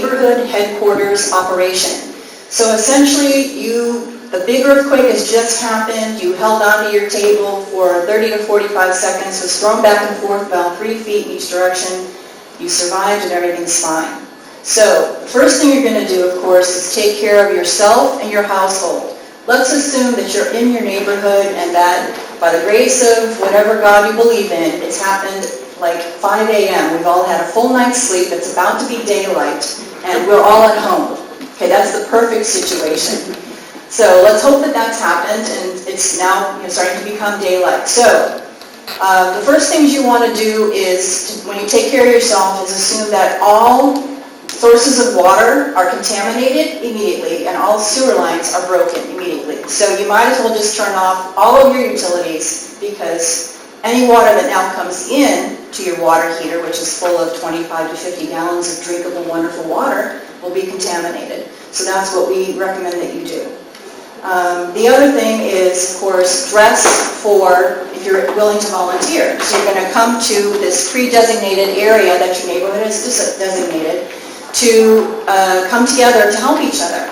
neighborhood headquarters operation. So essentially, the big earthquake has just happened, you held onto your table for 30 to 45 seconds, was thrown back and forth about 3 feet in each direction, you survived and everything's fine. So, the first thing you're going to do, of course, is take care of yourself and your household. Let's assume that you're in your neighborhood and that by the grace of whatever God you believe in, it's happened like 5 a.m. We've all had a full night's sleep, it's about to be daylight, and we're all at home. Okay, that's the perfect situation. So let's hope that that's happened and it's now starting to become daylight. So the first things you want to do is, when you take care of yourself, is assume that all sources of water are contaminated immediately and all sewer lines are broken immediately. So you might as well just turn off all of your utilities, because any water that now comes in to your water heater, which is full of 25 to 50 gallons of drinkable, wonderful water, will be contaminated. So that's what we recommend that you do. The other thing is, of course, dress for, if you're willing to volunteer. So you're going to come to this pre-designated area that your neighborhood has designated to come together to help each other.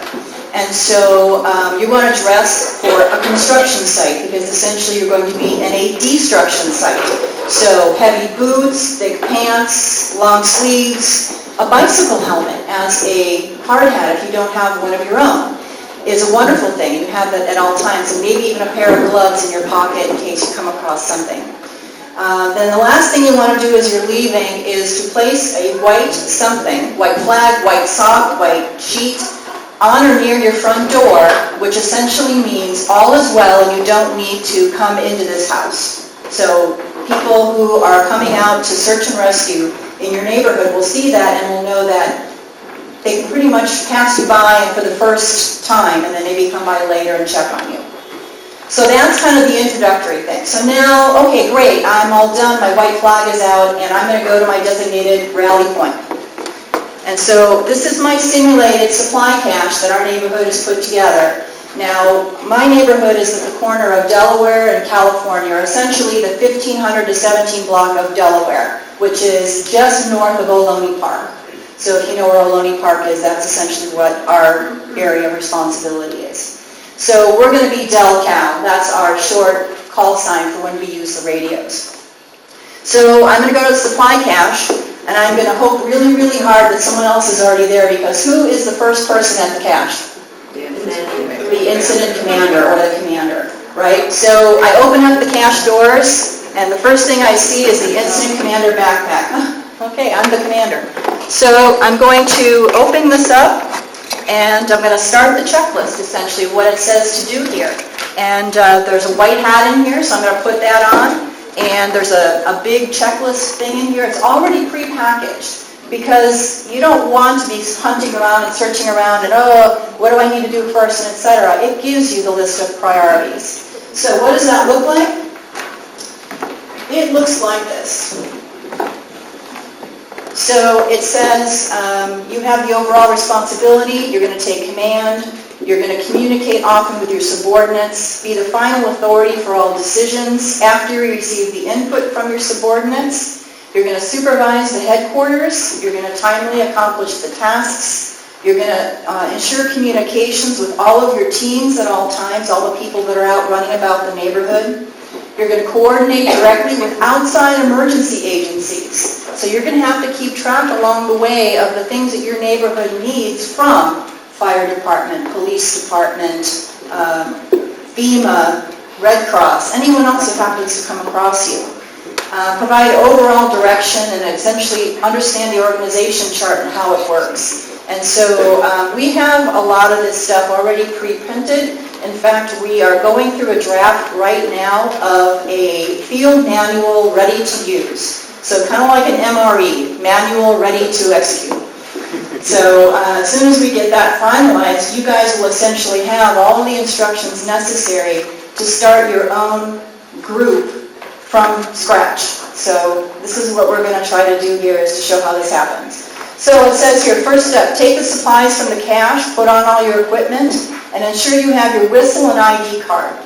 And so you want to dress for a construction site, because essentially you're going to be in a destruction site. So heavy boots, thick pants, long sleeves, a bicycle helmet as a hard hat if you don't have one of your own is a wonderful thing. You have that at all times, and maybe even a pair of gloves in your pocket in case you come across something. Then the last thing you want to do as you're leaving is to place a white something, white flag, white sock, white sheet, on or near your front door, which essentially means all is well and you don't need to come into this house. So people who are coming out to search and rescue in your neighborhood will see that and will know that they can pretty much pass you by for the first time and then maybe come by later and check on you. So that's kind of the introductory thing. So now, okay, great, I'm all done, my white flag is out, and I'm going to go to my designated rally point. And so this is my simulated supply cache that our neighborhood has put together. Now, my neighborhood is at the corner of Delaware and California, or essentially the 1500 to 17 block of Delaware, which is just north of Ohlone Park. So if you know where Ohlone Park is, that's essentially what our area of responsibility is. So we're going to be DelCal. That's our short call sign for when we use the radios. So I'm going to go to the supply cache, and I'm going to hope really, really hard that someone else is already there, because who is the first person at the cache? The incident commander or the commander, right? So I open up the cache doors, and the first thing I see is the incident commander backpack. Okay, I'm the commander. So I'm going to open this up, and I'm going to start the checklist, essentially, what it says to do here. And there's a white hat in here, so I'm going to put that on. And there's a big checklist thing in here. It's already pre-packaged, because you don't want to be hunting around and searching around and, oh, what do I need to do first, and etc. It gives you the list of priorities. So what does that look like? It looks like this. So it says you have the overall responsibility, you're going to take command, you're going to communicate often with your subordinates, be the final authority for all decisions after you receive the input from your subordinates, you're going to supervise the headquarters, you're going to timely accomplish the tasks, you're going to ensure communications with all of your teams at all times, all the people that are out running about the neighborhood. You're going to coordinate directly with outside emergency agencies. So you're going to have to keep track along the way of the things that your neighborhood needs from fire department, police department, FEMA, Red Cross, anyone else who happens to come across you. Provide overall direction and essentially understand the organization chart and how it works. And so we have a lot of this stuff already pre-printed. In fact, we are going through a draft right now of a field manual ready to use. So kind of like an MRE, manual ready to execute. So as soon as we get that finalized, you guys will essentially have all of the instructions necessary to start your own group from scratch. So this is what we're going to try to do here, is to show how this happens. So it says here, first step, take the supplies from the cache, put on all your equipment, and ensure you have your whistle and ID card.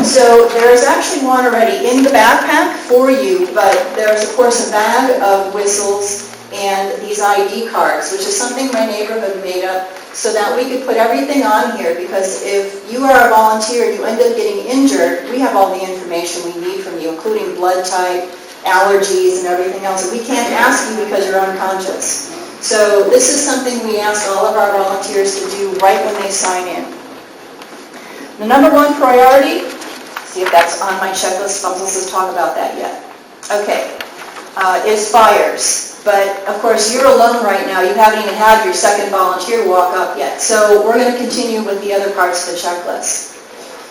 So there's actually one already in the backpack for you, but there's of course a bag of whistles and these ID cards, which is something my neighborhood made up so that we could put everything on here, because if you are a volunteer and you end up getting injured, we have all the information we need from you, including blood type, allergies, and everything else. And we can't ask you because you're unconscious. So this is something we ask all of our volunteers to do right when they sign in. The number one priority, see if that's on my checklist, I'm supposed to talk about that yet. Okay, is fires. But of course you're alone right now, you haven't even had your second volunteer walk up yet. So we're going to continue with the other parts of the checklist.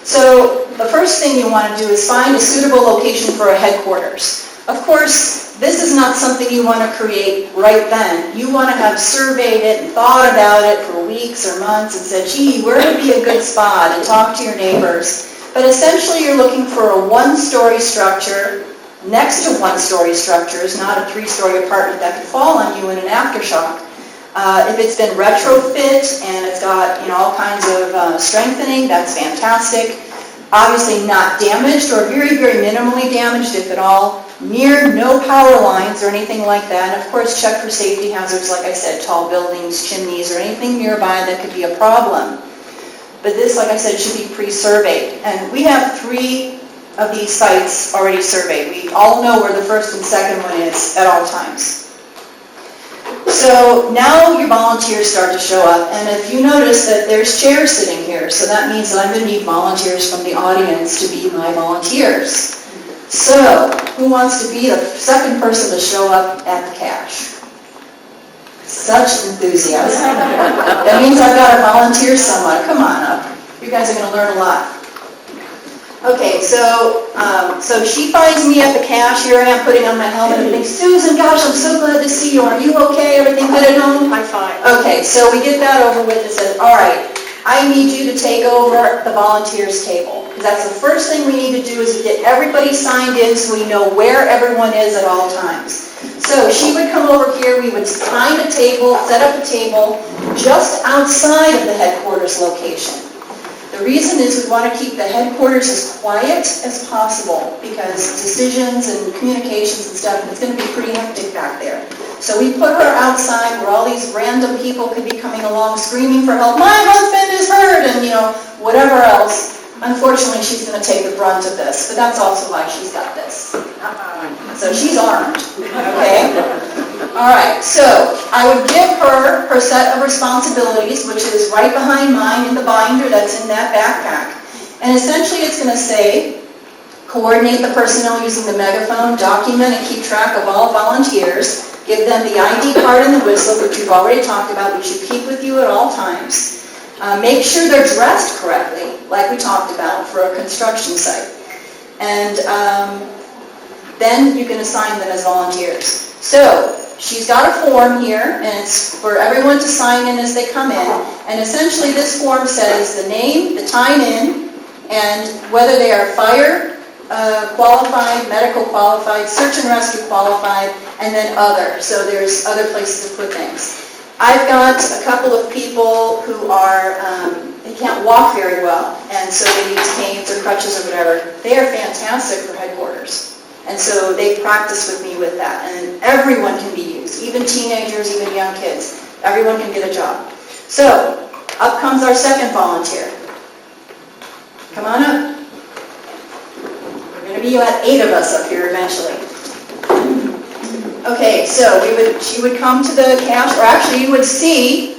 So the first thing you want to do is find a suitable location for a headquarters. Of course, this is not something you want to create right then. You want to have surveyed it and thought about it for weeks or months and said, gee, where would be a good spot, and talk to your neighbors. But essentially you're looking for a one-story structure next to one-story structures, not a three-story apartment that could fall on you in an aftershock. If it's been retrofit and it's got all kinds of strengthening, that's fantastic. Obviously not damaged or very, very minimally damaged, if at all. Near no power lines or anything like that. And of course check for safety hazards, like I said, tall buildings, chimneys, or anything nearby that could be a problem. But this, like I said, should be pre-surveyed. And we have 3 of these sites already surveyed. We all know where the first and second one is at all times. So now your volunteers start to show up, and if you notice that there's chairs sitting here, so that means that I'm going to need volunteers from the audience to be my volunteers. So, who wants to be the second person to show up at the cache? Such enthusiasm. That means I've got to volunteer someone. Come on up. You guys are going to learn a lot. Okay, so she finds me at the cache. Here I am putting on my helmet and thinks, Susan, gosh, I'm so glad to see you. Are you okay? Everything good at home? High five. Okay, so we get that over with and says, all right, I need you to take over the volunteers table. Because that's the first thing we need to do, is to get everybody signed in so we know where everyone is at all times. So she would come over here, we would find a table, set up a table just outside of the headquarters location. The reason is we want to keep the headquarters as quiet as possible, because decisions and communications and stuff, it's going to be pretty hectic back there. So we put her outside where all these random people could be coming along screaming for help. My husband is hurt, and whatever else. Unfortunately, she's going to take the brunt of this, but that's also why she's got this. So she's armed, okay? All right, so I would give her her set of responsibilities, which is right behind mine in the binder that's in that backpack. And essentially it's going to say, coordinate the personnel using the megaphone, document and keep track of all volunteers, give them the ID card and the whistle, which we've already talked about, which you keep with you at all times. Make sure they're dressed correctly, like we talked about for a construction site. And then you can assign them as volunteers. So she's got a form here, and it's for everyone to sign in as they come in. And essentially this form says the name, the time in, and whether they are fire qualified, medical qualified, search and rescue qualified, and then other. So there's other places to put things. I've got a couple of people who are, they can't walk very well, and so they use canes or crutches or whatever. They are fantastic for headquarters. And so they practice with me with that. And everyone can be used, even teenagers, even young kids. Everyone can get a job. So, up comes our second volunteer. Come on up. We're going to be about 8 of us up here eventually. Okay, so she would come to the cache, or actually you would see,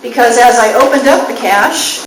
because as I opened up the cache,